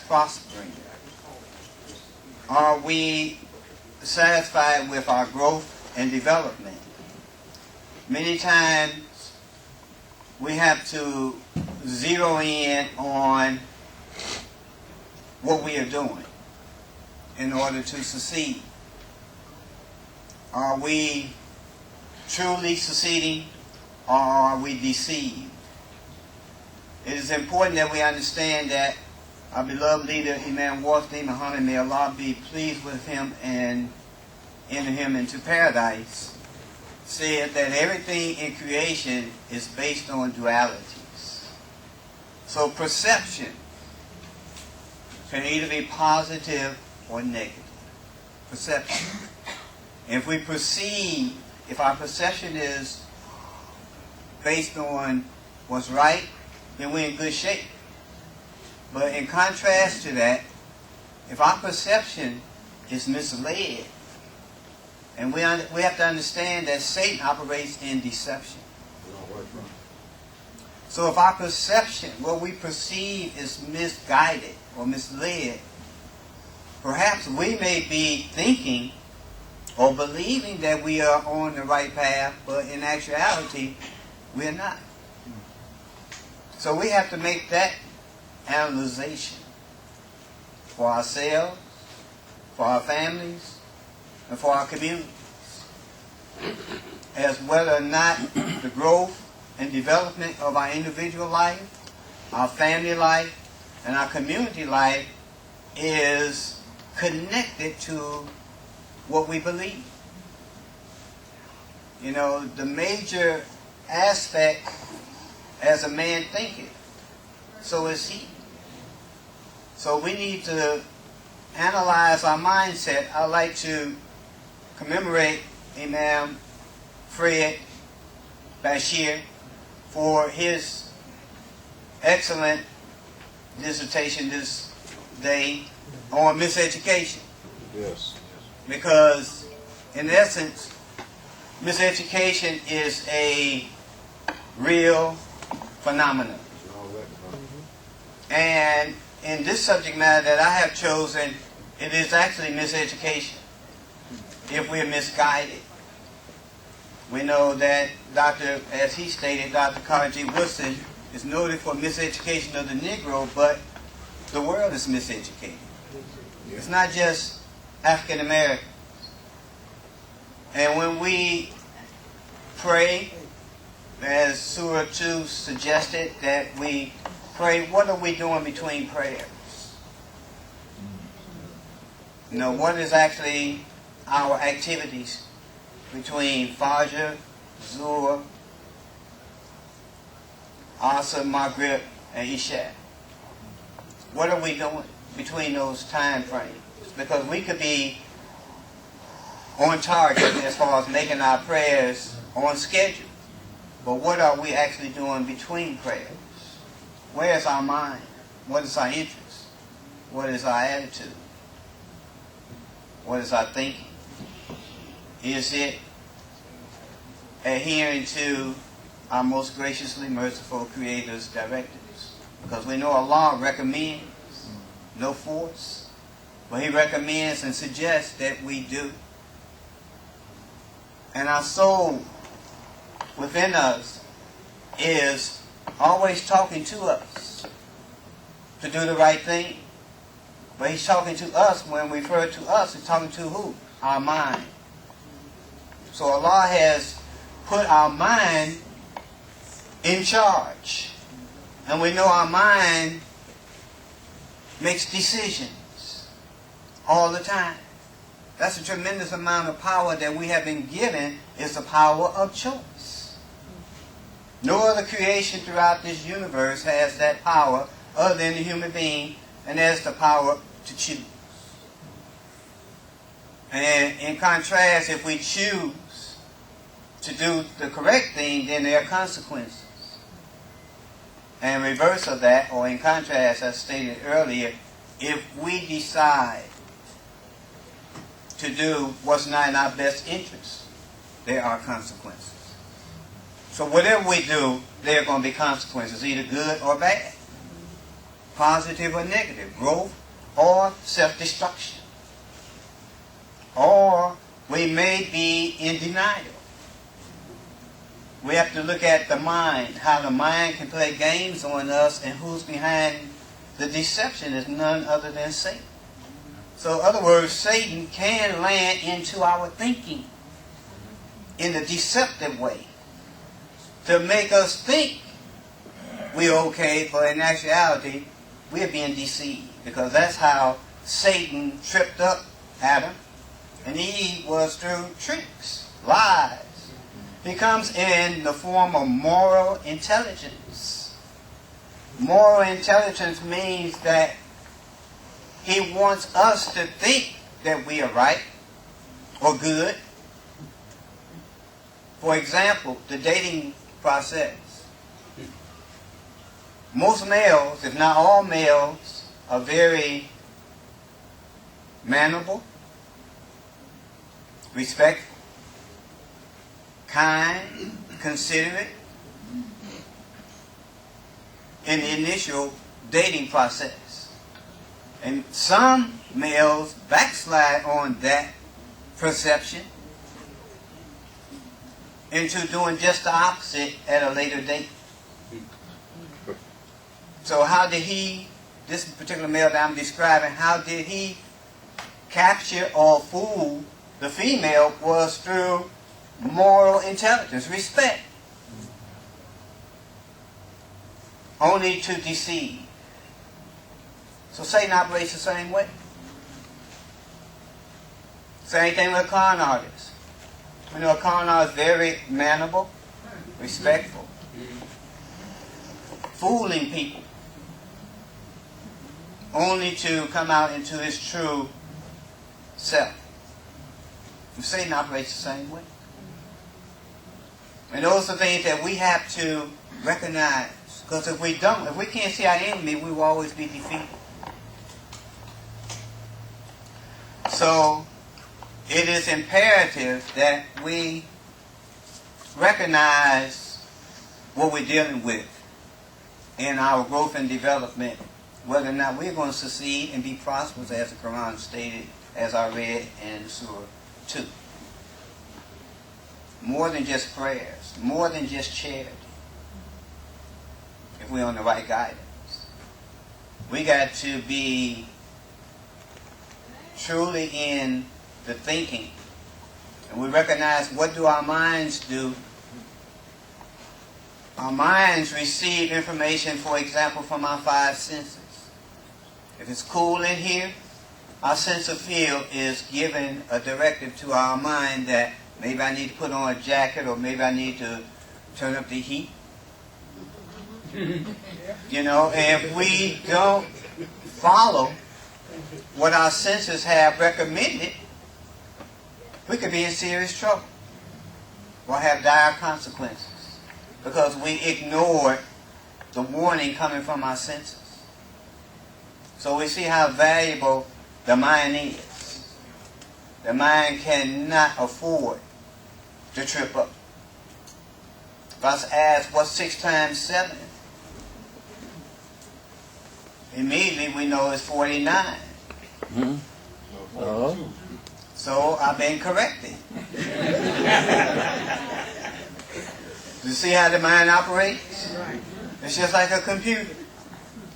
prospering? Are we satisfied with our growth and development? Many times we have to zero in on what we are doing in order to succeed. Are we truly succeeding, or are we deceived? It is important that we understand that our beloved leader, Imam Muhammad, may Allah be pleased with him and enter him into paradise, said that everything in creation is based on dualities. So perception can either be positive or negative. Perception. If we perceive, if our perception is based on what's right, then we're in good shape. But in contrast to that, if our perception is misled, and we have to understand that Satan operates in deception. So if our perception, what we perceive, is misguided or misled, perhaps we may be thinking or believing that we are on the right path, but in actuality, we're not. So we have to make that analyzation for ourselves, for our families, and for our communities, as whether or not the growth and development of our individual life, our family life, and our community life is connected to what we believe. You know, the major aspect, as a man thinketh, so is he. So we need to analyze our mindset. I like to commemorate Imam Fred Bashir for his excellent dissertation this day on miseducation. Yes. Because, in essence, miseducation is a real phenomenon. And in this subject matter that I have chosen, it is actually miseducation. If we're misguided. We know that as he stated, Dr. Carter G. Woodson is noted for miseducation of the Negro, but the world is miseducated. It's not just African Americans. And when we pray, as Surah 2 suggested, that we pray, what are we doing between prayers? You know, what is actually our activities between Fajr, Zuhr, Asr, Maghrib, and Isha? What are we doing between those time frames? Because we could be on target as far as making our prayers on schedule. But what are we actually doing between prayers? Where is our mind? What is our interest? What is our attitude? What is our thinking? Is it adhering to our most graciously merciful Creator's directives? Because we know Allah recommends no force, but He recommends and suggests that we do. And our soul within us is always talking to us to do the right thing. But He's talking to us. When we refer to us, He's talking to who? Our mind. So Allah has put our mind in charge. And we know our mind makes decisions all the time. That's a tremendous amount of power that we have been given, is the power of choice. No other creation throughout this universe has that power other than the human being, and that's the power to choose. And in contrast, if we choose to do the correct thing, then there are consequences. And in reverse of that, or in contrast, as stated earlier, if we decide to do what's not in our best interest, there are consequences. So whatever we do, there are going to be consequences, either good or bad. positive or negative, growth or self-destruction. Or we may be in denial. We have to look at the mind, how the mind can play games on us, and who's behind the deception is none other than Satan. So in other words, Satan can land into our thinking in a deceptive way to make us think we're okay, but in actuality, we're being deceived. Because that's how Satan tripped up Adam and Eve, was through tricks, lies. He comes in the form of moral intelligence. Moral intelligence means that he wants us to think that we are right or good. For example, the dating process. Most males, if not all males, are very mannerable, respectful, kind, considerate in the initial dating process. And some males backslide on that perception into doing just the opposite at a later date. So how did he, this particular male that I'm describing, how did he capture or fool the female? Was through moral intelligence, respect. Only to deceive. So Satan operates the same way. Same thing with a con artist. You know, a con artist is very mannerable, respectful, fooling people, only to come out into his true self. And Satan operates the same way. And those are things that we have to recognize. Because if we can't see our enemy, we will always be defeated. So, it is imperative that we recognize what we're dealing with in our growth and development, whether or not we're going to succeed and be prosperous, as the Quran stated, as I read in Surah 2. More than just prayers, more than just charity. If we're on the right guidance, we got to be truly in the thinking, and we recognize, what do our minds do? Our minds receive information, for example, from our five senses. If it's cool in here, our sense of feel is giving a directive to our mind that maybe I need to put on a jacket, or maybe I need to turn up the heat. You know, and if we don't follow what our senses have recommended, we could be in serious trouble or have dire consequences because we ignored the warning coming from our senses. So we see how valuable the mind is. The mind cannot afford to trip up. If I was asked, what's 6 times 7? Immediately we know it's 49. Mm-hmm. Oh. So I've been corrected. You see how the mind operates? It's just like a computer.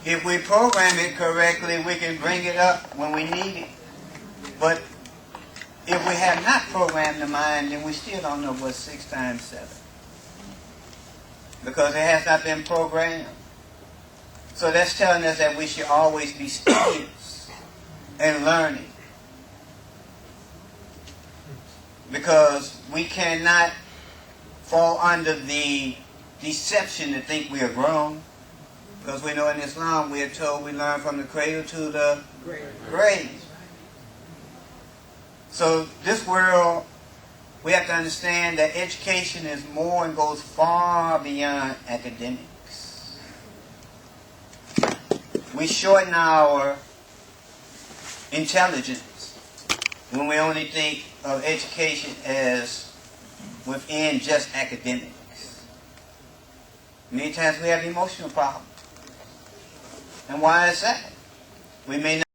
If we program it correctly, we can bring it up when we need it. But if we have not programmed the mind, then we still don't know what's 6 times 7. Because it has not been programmed. So that's telling us that we should always be studious and learning. Because we cannot fall under the deception to think we are grown. Because we know in Islam we are told we learn from the cradle to the grave. So this world, we have to understand that education is more and goes far beyond academics. We shorten our intelligence when we only think of education as within just academics. Many times we have emotional problems. And why is that? We may not